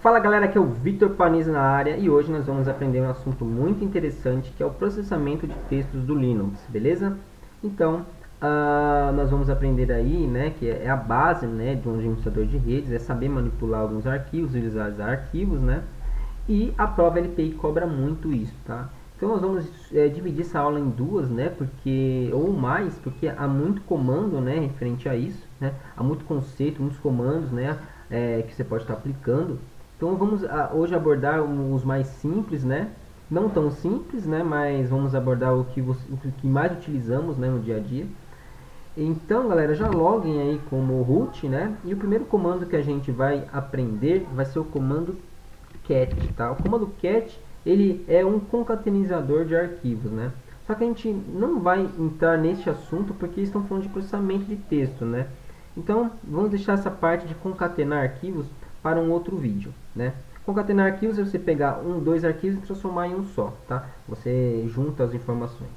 Fala galera, aqui é o Victor Panizo na área e hoje nós vamos aprender um assunto muito interessante que é o processamento de textos do Linux, beleza? Então, nós vamos aprender aí, né, que é a base, né, de um administrador de redes, é saber manipular alguns arquivos, visualizar arquivos, né? E a prova LPI cobra muito isso, tá? Então nós vamos dividir essa aula em duas, né? Ou mais, porque há muito comando, né, referente a isso, né? Há muito conceito, muitos comandos, né, que você pode estar aplicando. Então vamos hoje abordar os mais simples, né? Não tão simples, né? Mas vamos abordar o que mais utilizamos, né, no dia a dia. Então, galera, já loguem aí como root, né? E o primeiro comando que a gente vai aprender vai ser o comando cat, tá? O comando cat, ele é um concatenizador de arquivos, né? Só que a gente não vai entrar nesse assunto porque estão falando de processamento de texto, né? Então, vamos deixar essa parte de concatenar arquivos para um outro vídeo, né? Concatenar arquivos é você pegar dois arquivos e transformar em um só, tá? Você junta as informações.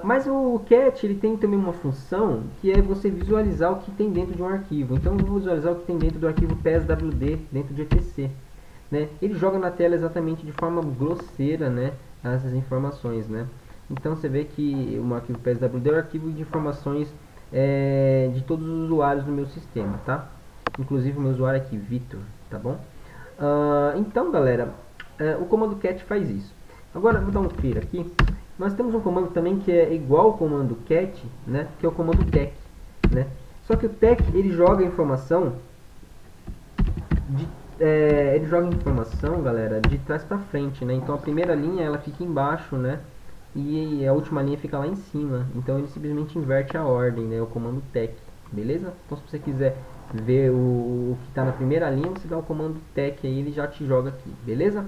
Mas o cat ele tem também uma função que é você visualizar o que tem dentro de um arquivo. Então eu vou visualizar o que tem dentro do arquivo PSWD dentro de etc, né? Ele joga na tela exatamente de forma grosseira, né, essas informações, né? Então você vê que o arquivo PSWD é o arquivo de informações de todos os usuários do meu sistema, tá? Inclusive o meu usuário aqui, Victor, tá bom? Então galera, o comando cat faz isso. Agora vou dar um clear aqui. Nós temos um comando também que é igual ao comando cat, né, que é o comando tech, né? Só que o tech ele joga informação galera, de trás para frente, né? Então a primeira linha ela fica embaixo, né? E a última linha fica lá em cima. Então ele simplesmente inverte a ordem, né? O comando tech, beleza? Então se você quiser ver o que está na primeira linha, você dá o comando tech aí, ele já te joga aqui, beleza?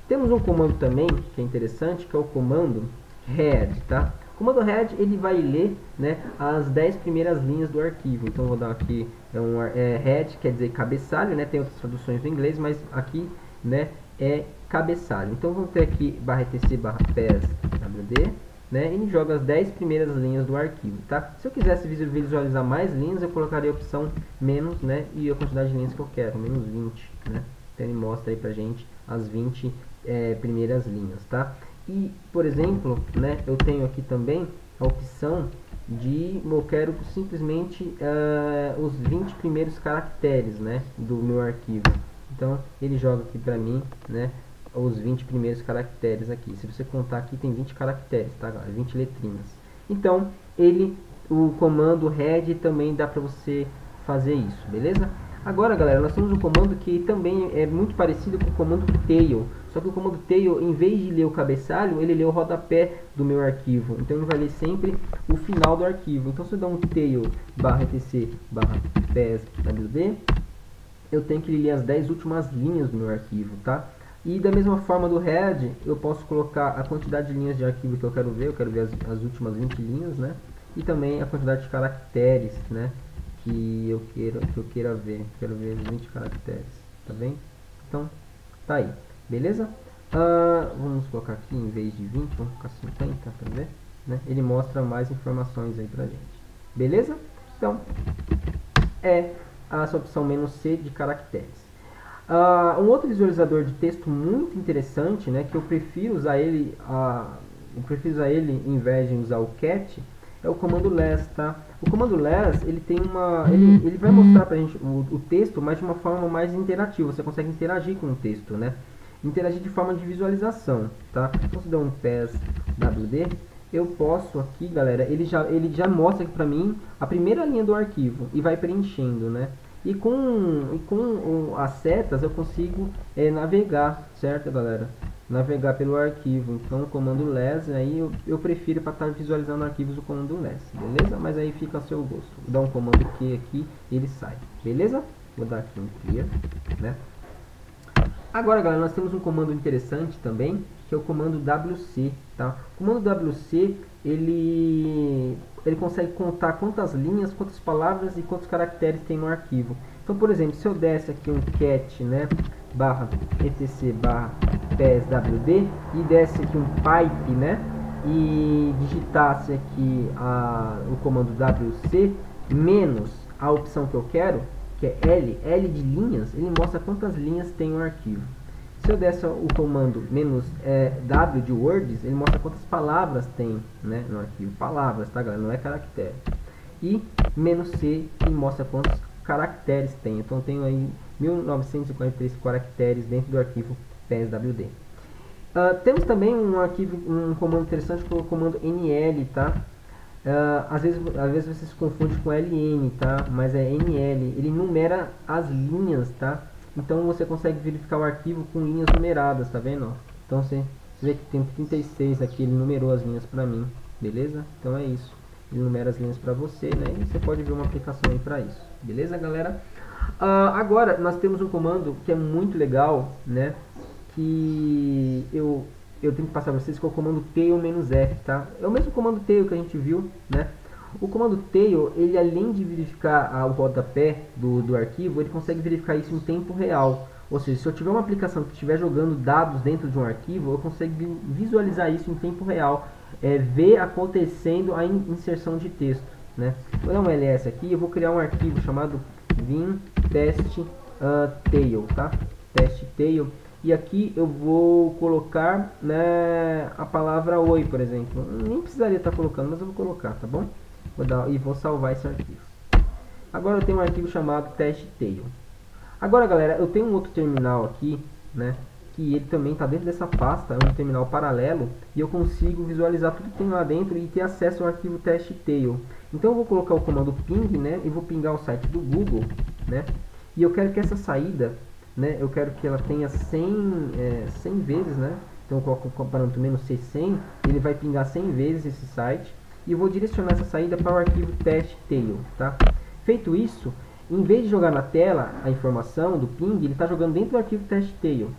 Temos um comando também que é interessante, que é o comando head, tá? O comando head ele vai ler, né, as 10 primeiras linhas do arquivo. Então vou dar aqui head, quer dizer cabeçalho, né? Tem outras traduções do inglês, mas aqui, né, é cabeçalho. Então vamos ter aqui /etc/pswd, né? Ele joga as 10 primeiras linhas do arquivo, tá? Se eu quisesse visualizar mais linhas, eu colocaria a opção menos, né, e a quantidade de linhas que eu quero, menos 20, né? Então ele mostra aí pra gente as 20 primeiras linhas, tá? E, por exemplo, né, eu tenho aqui também a opção de eu quero simplesmente os 20 primeiros caracteres, né, do meu arquivo. Então ele joga aqui para mim, né, os 20 primeiros caracteres aqui. Se você contar aqui tem 20 caracteres, tá, galera? 20 letrinhas. Então o comando head também dá para você fazer isso, beleza? Agora, galera, nós temos um comando que também é muito parecido com o comando tail. Só que o comando tail, em vez de ler o cabeçalho, ele lê o rodapé do meu arquivo. Então ele vai ler sempre o final do arquivo. Então se eu der um tail /etc/pswd, eu tenho que ler as 10 últimas linhas do meu arquivo, tá? E da mesma forma do head, eu posso colocar a quantidade de linhas de arquivo que eu quero ver as últimas 20 linhas, né? E também a quantidade de caracteres, né, que eu queira ver. Quero ver os 20 caracteres, tá bem? Então, tá aí, beleza? Vamos colocar aqui, em vez de 20, vamos colocar 50, pra ver, né? Ele mostra mais informações aí pra gente, beleza? Então, é essa opção "-c" de caracteres. Um outro visualizador de texto muito interessante, né, que eu prefiro usar ele em vez de usar o cat, é o comando less, tá? O comando less, ele tem ele vai mostrar pra gente o texto, mas de uma forma mais interativa. Você consegue interagir com o texto, né? Interagir de forma de visualização, tá? Então se der um pswd, eu posso aqui, galera, ele já mostra aqui pra mim a primeira linha do arquivo e vai preenchendo, né? E com as setas eu consigo navegar, certo, galera? Navegar pelo arquivo. Então o comando less aí eu prefiro para estar visualizando arquivos o comando less, beleza? Mas aí fica a seu gosto. Vou dar um comando Q aqui, ele sai, beleza? Vou dar aqui um clear, né? Agora, galera, nós temos um comando interessante também, que é o comando wc, tá? O comando wc, ele consegue contar quantas linhas, quantas palavras e quantos caracteres tem no arquivo. Então, por exemplo, se eu desse aqui um cat, né, /etc/pswd e desse aqui um pipe, né, e digitasse aqui o comando wc menos a opção que eu quero, que é L de linhas, ele mostra quantas linhas tem o arquivo. Se eu der o comando "-w" de words, ele mostra quantas palavras tem, né, no arquivo. Palavras, tá, galera? Não é caractere. E "-c", que mostra quantos caracteres tem. Então, eu tenho aí 1943 caracteres dentro do arquivo PSWD. Temos também um comando interessante, que é o comando NL, tá? Às vezes você se confunde com LN, tá? Mas é NL. Ele numera as linhas, tá? Então você consegue verificar o arquivo com linhas numeradas, tá vendo? Então você vê que tem 36 aqui, ele numerou as linhas para mim, beleza? Então é isso. Ele numera as linhas para você, né? E você pode ver uma aplicação aí para isso, beleza, galera? Agora nós temos um comando que é muito legal, né? Que eu tenho que passar para vocês, que é o comando tail-f, tá? É o mesmo comando tail que a gente viu, né? O comando tail, ele além de verificar o rodapé do arquivo, ele consegue verificar isso em tempo real. Ou seja, se eu tiver uma aplicação que estiver jogando dados dentro de um arquivo, eu consigo visualizar isso em tempo real, ver acontecendo a inserção de texto, né? Vou dar um ls aqui, eu vou criar um arquivo chamado vim test tail, tá? Test tail. E aqui eu vou colocar, né, a palavra oi, por exemplo. Nem precisaria estar colocando, mas eu vou colocar, tá bom? Vou salvar esse arquivo. Agora eu tenho um arquivo chamado test-tail. Agora, galera, eu tenho um outro terminal aqui, né? Que ele também está dentro dessa pasta, é um terminal paralelo. E eu consigo visualizar tudo que tem lá dentro e ter acesso ao arquivo test-tail. Então eu vou colocar o comando ping, né? E vou pingar o site do Google, né? E eu quero que essa saída, né, eu quero que ela tenha 100 vezes, né? Então eu coloco o parâmetro "-c100", ele vai pingar 100 vezes esse site. E eu vou direcionar essa saída para o arquivo test-tail, tá? Feito isso, em vez de jogar na tela a informação do ping, ele está jogando dentro do arquivo test-tail.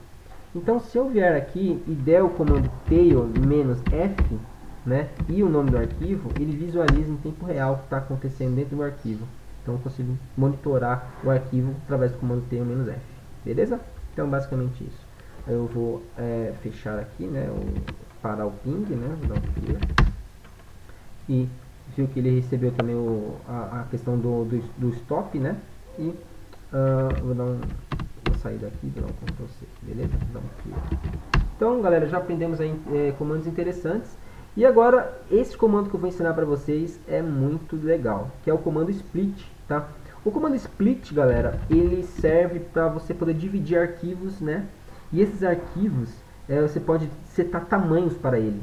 Então, se eu vier aqui e der o comando tail-f, né, e o nome do arquivo, ele visualiza em tempo real o que está acontecendo dentro do arquivo. Então, eu consigo monitorar o arquivo através do comando tail-f. Beleza? Então, basicamente isso. Eu vou fechar aqui, né, parar o ping, né, vou dar um clear. E viu que ele recebeu também a questão do stop, né? E vou sair daqui, vou dar um Ctrl C, beleza? Vou dar um clear. Então, galera, já aprendemos aí comandos interessantes. E agora, esse comando que eu vou ensinar para vocês é muito legal, que é o comando split, tá? O comando split, galera, ele serve para você poder dividir arquivos, né? E esses arquivos, você pode setar tamanhos para ele.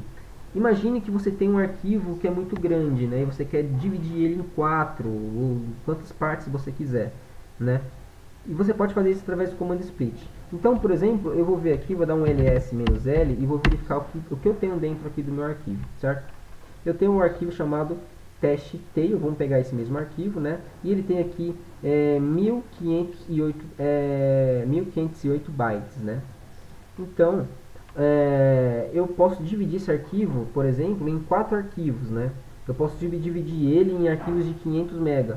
Imagine que você tem um arquivo que é muito grande, né? E você quer dividir ele em 4 ou quantas partes você quiser, né? E você pode fazer isso através do comando split. Então, por exemplo, eu vou ver aqui, vou dar um ls-l e vou verificar o que eu tenho dentro aqui do meu arquivo, certo? Eu tenho um arquivo chamado test-tail, vamos pegar esse mesmo arquivo, né? E ele tem aqui 1508 bytes, né? Então, eu posso dividir esse arquivo, por exemplo, em 4 arquivos, né? Eu posso dividir ele em arquivos de 500 MB.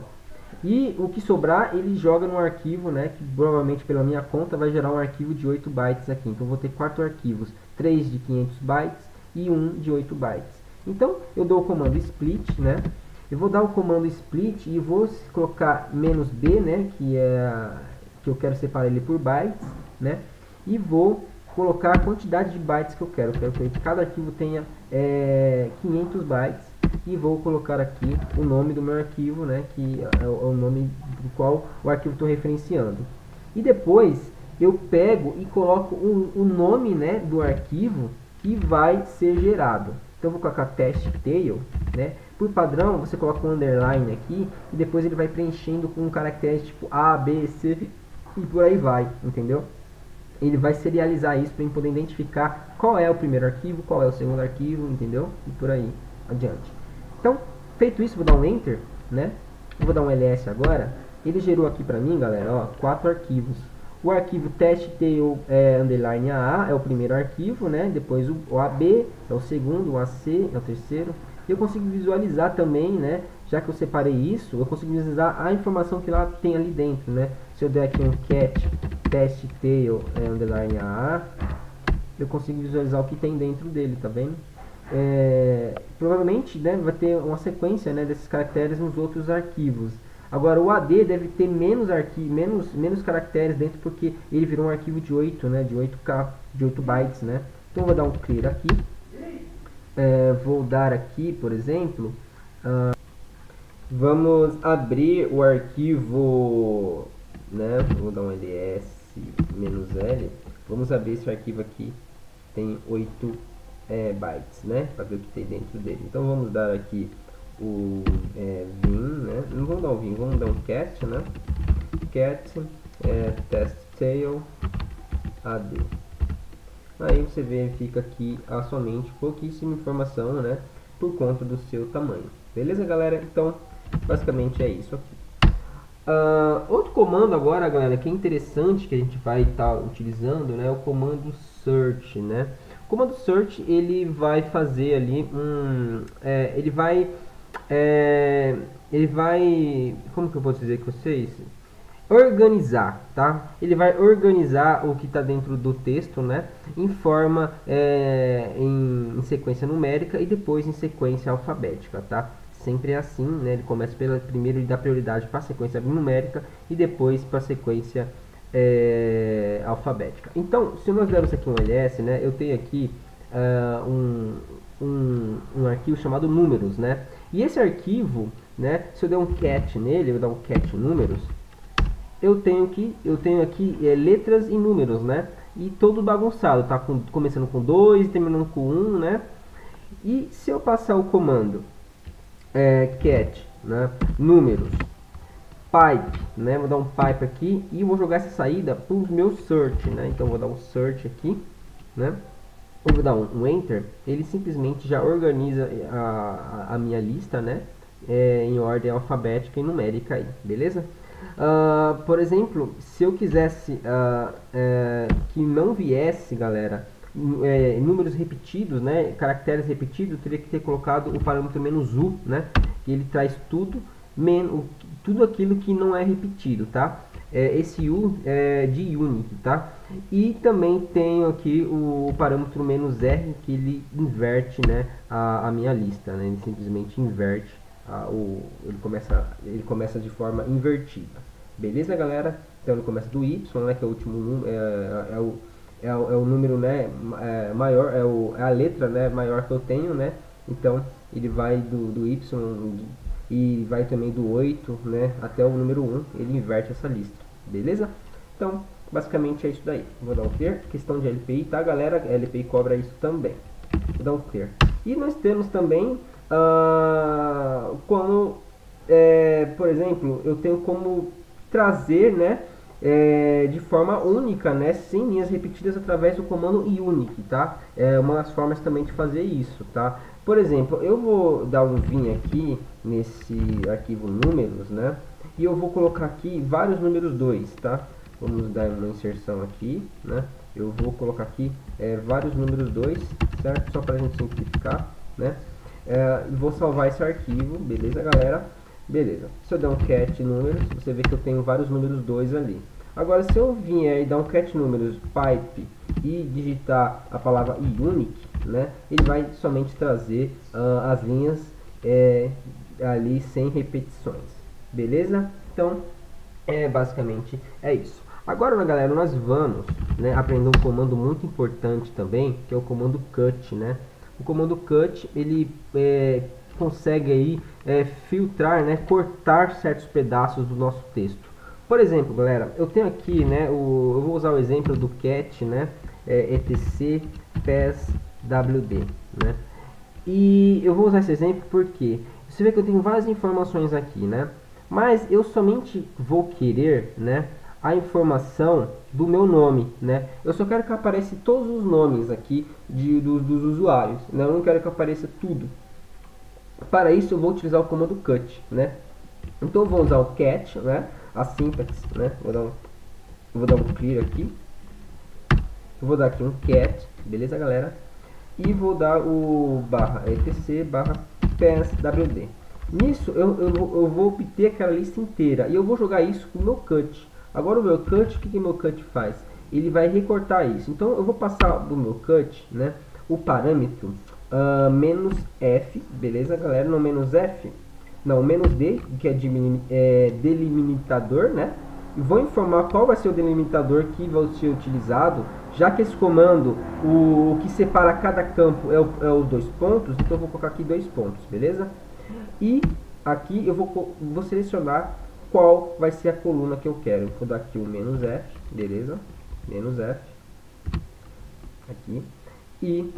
E o que sobrar, ele joga no arquivo, né? Que provavelmente pela minha conta vai gerar um arquivo de 8 bytes aqui. Então, eu vou ter 4 arquivos, 3 de 500 bytes e 1 de 8 bytes. Então, eu dou o comando split, né? Eu vou dar o comando split e vou colocar "-b", né? Que eu quero separar ele por bytes, né? E vou colocar a quantidade de bytes que eu quero. Eu quero que cada arquivo tenha 500 bytes. E vou colocar aqui o nome do meu arquivo, né? Que é o nome do qual o arquivo estou referenciando. E depois eu pego e coloco o nome, né, do arquivo que vai ser gerado. Então eu vou colocar test-tail, né? Por padrão, você coloca um underline aqui e depois ele vai preenchendo com caracteres tipo A, B, C e por aí vai, entendeu? Ele vai serializar isso para ele poder identificar qual é o primeiro arquivo, qual é o segundo arquivo, entendeu? E por aí adiante. Então, feito isso, vou dar um Enter, né? Vou dar um ls agora. Ele gerou aqui para mim, galera, ó, 4 arquivos. O arquivo test-tail underline AA é o primeiro arquivo, né? Depois o AB é o segundo, o AC é o terceiro. E eu consigo visualizar também, né? Já que eu separei isso, eu consigo visualizar a informação que lá tem ali dentro, né? Se eu der aqui um cat test-tail underline AA, eu consigo visualizar o que tem dentro dele, tá vendo? Provavelmente, né, vai ter uma sequência, né, desses caracteres nos outros arquivos. Agora o AD deve ter menos menos caracteres dentro, porque ele virou um arquivo de 8, né, de 8K, de 8 bytes, né? Então eu vou dar um clear aqui. Vou dar aqui, por exemplo, vamos abrir o arquivo, né? Vou dar um ls-l. Vamos abrir esse arquivo aqui, tem 8 bytes, né? Para ver o que tem dentro dele. Então vamos dar aqui o vim, né? Não vamos dar um vim, vamos dar um cat, né? Cat testtail ad. Aí você verifica aqui somente pouquíssima informação, né? Por conta do seu tamanho. Beleza, galera? Então, basicamente é isso aqui. Outro comando agora, galera, que é interessante que a gente vai estar utilizando, né? É o comando search, né? O comando search, ele vai fazer ali ele vai, como que eu posso dizer com vocês? Organizar, tá? Ele vai organizar o que está dentro do texto, né? Em forma, em sequência numérica e depois em sequência alfabética, tá? Sempre é assim, né? Ele começa primeiro ele dá prioridade para a sequência numérica e depois para a sequência alfabética. Então, se nós dermos aqui um ls, né? Eu tenho aqui um arquivo chamado números, né? E esse arquivo, né? Se eu der um cat nele, eu vou dar um cat números, eu tenho aqui letras e números, né? E todo bagunçado, tá? Começando com 2 e terminando com 1, né? E se eu passar o comando cat, né? Números, pipe, né? Vou dar um pipe aqui e vou jogar essa saída para o meu search, né? Então vou dar um search aqui, né? Eu vou dar um enter, ele simplesmente já organiza a minha lista, né? Em ordem alfabética e numérica aí, beleza? Por exemplo, se eu quisesse que não viesse, galera, números repetidos, né, caracteres repetidos, eu teria que ter colocado o parâmetro "-u", né, que ele traz tudo aquilo que não é repetido, tá? Esse u é de unique, tá? E também tenho aqui o parâmetro "-r", que ele inverte, né, a minha lista, né? Ele simplesmente inverte. Ele começa de forma invertida. Beleza, galera? Então ele começa do y, né, que é o último número, é o número, né, maior, é a letra, né, maior que eu tenho, né? Então ele vai do y e vai também do 8, né, até o número 1, ele inverte essa lista. Beleza? Então, basicamente é isso daí. Vou dar um clear, questão de LPI, tá, galera? A LPI cobra isso também. Vou dar um clear. E nós temos também quando, por exemplo, eu tenho como trazer, né, de forma única, né, sem linhas repetidas através do comando unique, tá? É uma das formas também de fazer isso, tá? Por exemplo, eu vou dar um vim aqui nesse arquivo números, né, e eu vou colocar aqui vários números 2, tá? Vamos dar uma inserção aqui, né? Eu vou colocar aqui vários números 2, certo? Só para a gente simplificar, né? Vou salvar esse arquivo, beleza, galera? Beleza. Se eu der um cat números, você vê que eu tenho vários números 2 ali. Agora, se eu vier e dar um cat números pipe e digitar a palavra unique, né, ele vai somente trazer as linhas ali sem repetições. Beleza? Então, basicamente é isso. Agora, galera, nós vamos, né, aprender um comando muito importante também, que é o comando cut, né? O comando cut, ele consegue aí filtrar, né, cortar certos pedaços do nosso texto. Por exemplo, galera, eu tenho aqui, né, eu vou usar o exemplo do cat, né, etc passwd, né? E eu vou usar esse exemplo porque você vê que eu tenho várias informações aqui, né? Mas eu somente vou querer, né, a informação do meu nome, né? Eu só quero que apareça todos os nomes aqui dos usuários, né? Eu não quero que apareça tudo. Para isso eu vou utilizar o comando cut, né? Então eu vou usar o cat, né? A syntax, né? Vou dar um clear aqui. Eu vou dar aqui um cat, beleza, galera? E vou dar o etc passwd. Nisso eu vou obter aquela lista inteira e eu vou jogar isso com o meu cut. Agora o meu cut, o que o meu cut faz? Ele vai recortar isso. Então eu vou passar do meu cut, né, o parâmetro -f, beleza, galera? No -f não, menos D, que é delimitador, né? E vou informar qual vai ser o delimitador que vai ser utilizado, já que esse comando, o que separa cada campo é os 2 pontos, então eu vou colocar aqui 2 pontos, beleza? E aqui eu vou selecionar qual vai ser a coluna que eu quero. Vou dar aqui o menos F, beleza? Menos F, aqui, e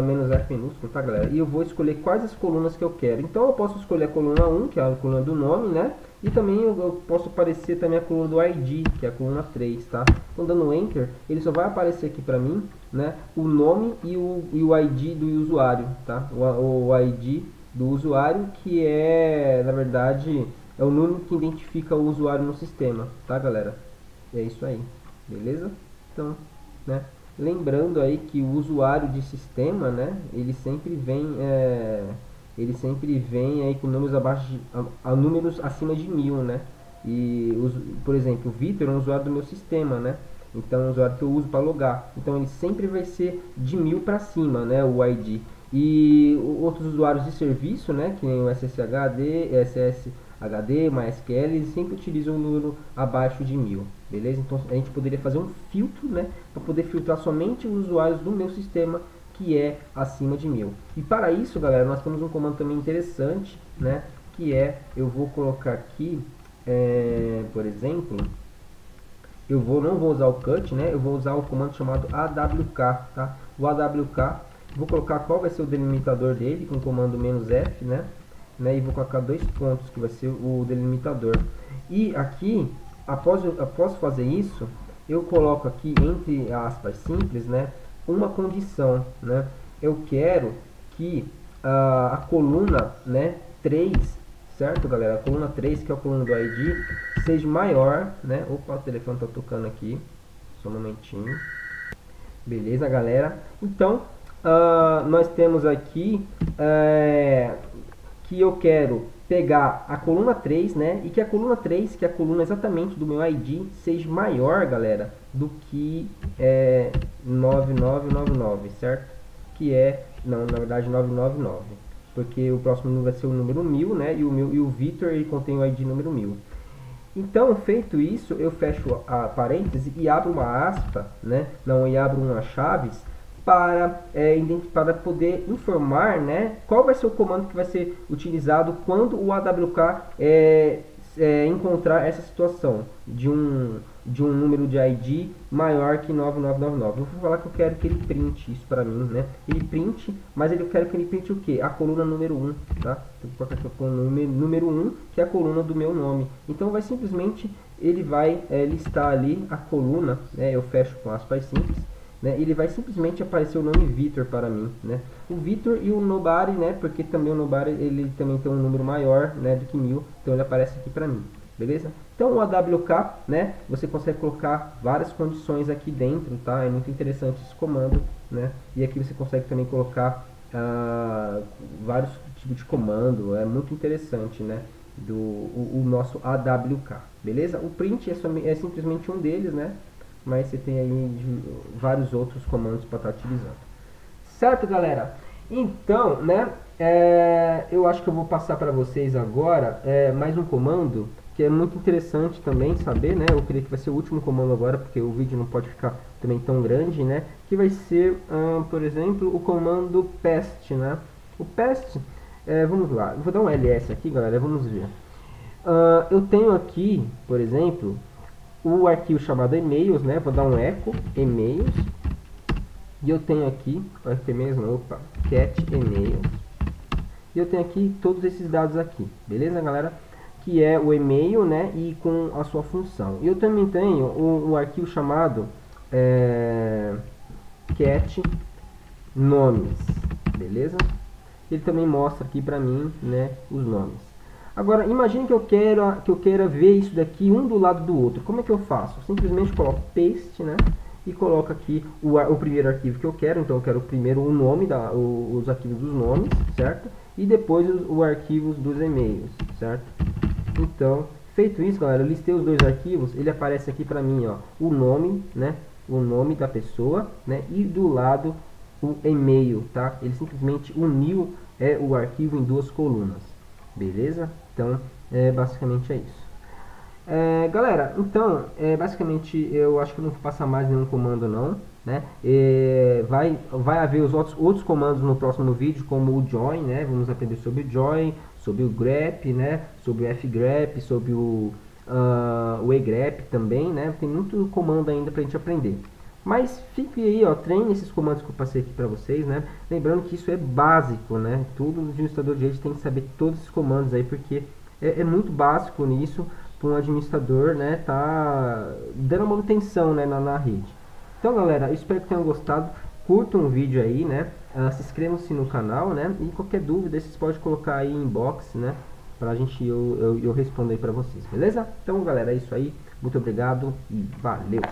menos F minúsculo, tá galera? E eu vou escolher quais as colunas que eu quero. Então eu posso escolher a coluna 1, que é a coluna do nome, né? E também eu posso aparecer também a coluna do ID, que é a coluna 3, tá? Então dando Enter, ele só vai aparecer aqui pra mim, né? O nome e o ID do usuário, tá? O ID do usuário, que é, na verdade, é o número que identifica o usuário no sistema, tá galera? É isso aí, beleza? Então, né? Lembrando aí que o usuário de sistema, né, ele sempre vem aí com números abaixo de, números acima de 1000, né? E por exemplo, o Vitor é um usuário do meu sistema, né? Então é um usuário que eu uso para logar. Então ele sempre vai ser de 1000 para cima, né, o ID. E outros usuários de serviço, né, que nem o SSHD, MySQL, eles sempre utilizam um número abaixo de 1000, beleza? Então a gente poderia fazer um filtro, né, para poder filtrar somente os usuários do meu sistema que é acima de 1000. E para isso, galera, nós temos um comando também interessante, né, que é, eu vou colocar aqui, por exemplo, não vou usar o cut, né, eu vou usar o comando chamado AWK, tá? O AWK, vou colocar qual vai ser o delimitador dele com o comando "-f", né? E vou colocar 2 pontos, que vai ser o delimitador. E aqui, após fazer isso, eu coloco aqui entre aspas simples, né, uma condição, né? Eu quero que a coluna, né, 3, certo, galera? A coluna 3, que é a coluna do ID, seja maior, né? Opa, o telefone tá tocando aqui. Só um momentinho. Beleza, galera? Então, nós temos aqui que eu quero pegar a coluna 3, né? E que a coluna 3, que é a coluna exatamente do meu ID, seja maior, galera, do que 9999, certo? Que é, não, na verdade 999. Porque o próximo número vai ser o número 1000, né? E o Vitor, ele contém o ID número 1000. Então, feito isso, eu fecho a parêntese e abro uma aspa, né? Não, e abro uma chaves para poder informar, né, qual vai ser o comando que vai ser utilizado quando o AWK encontrar essa situação de um número de ID maior que 9999. Eu vou falar que eu quero que ele printe isso para mim, né? Ele printe, mas eu quero que ele printe o que? A coluna número 1, tá? Eu vou colocar aqui a coluna número 1, que é a coluna do meu nome. Então vai simplesmente, ele vai listar ali a coluna, né? Eu fecho com aspas simples, né? Ele vai simplesmente aparecer o nome Vitor para mim, né? O Vitor e o Nobody, né? Porque também o Nobody, ele também tem um número maior, né, do que 1000, então ele aparece aqui para mim, beleza? Então o AWK, né, você consegue colocar várias condições aqui dentro, tá? É muito interessante esse comando, né? E aqui você consegue também colocar vários tipos de comando, é muito interessante, né? O nosso AWK, beleza? O print é simplesmente um deles, né? Mas você tem aí vários outros comandos para estar utilizando. Certo, galera? Então, né, eu acho que eu vou passar para vocês agora mais um comando que é muito interessante também saber, né? Eu creio que vai ser o último comando agora, porque o vídeo não pode ficar também tão grande, né? Que vai ser, por exemplo, o comando pest, né? O pest, vamos lá, eu vou dar um ls aqui, galera, vamos ver. Eu tenho aqui, por exemplo, o arquivo chamado e-mails, né? Vou dar um echo e-mails. E eu tenho aqui, cat e-mails. E eu tenho aqui todos esses dados aqui, beleza, galera? Que é o e-mail, né? E com a sua função. E eu também tenho o arquivo chamado cat nomes, beleza? Ele também mostra aqui para mim, né, os nomes. Agora, imagine que eu queira ver isso daqui um do lado do outro. Como é que eu faço? Eu simplesmente coloco paste, né? E coloco aqui o primeiro arquivo que eu quero. Então, eu quero primeiro o nome, os arquivos dos nomes, certo? E depois os arquivos dos e-mails, certo? Então, feito isso, galera, eu listei os dois arquivos. Ele aparece aqui para mim, ó, o nome, né? O nome da pessoa, né? E do lado o e-mail, tá? Ele simplesmente uniu o arquivo em duas colunas. beleza? Então, basicamente é isso. Galera, então, basicamente eu acho que eu não vou passar mais nenhum comando não, né? Vai haver os outros comandos no próximo vídeo, como o join, né? Vamos aprender sobre o join, sobre o grep, né? Sobre o fgrep, sobre o egrep também, né? Tem muito comando ainda pra gente aprender. Mas fique aí, ó, treine esses comandos que eu passei aqui para vocês, né? Lembrando que isso é básico, né? Todo administrador de rede tem que saber todos esses comandos aí, porque é muito básico nisso para um administrador, né? Tá dando manutenção, né, na rede. Então, galera, eu espero que tenham gostado. Curtam o vídeo aí, né? Se inscrevam-se no canal, né? E qualquer dúvida, vocês podem colocar aí em inbox, né? Pra gente, eu responder para vocês, beleza? Então, galera, é isso aí. Muito obrigado e valeu!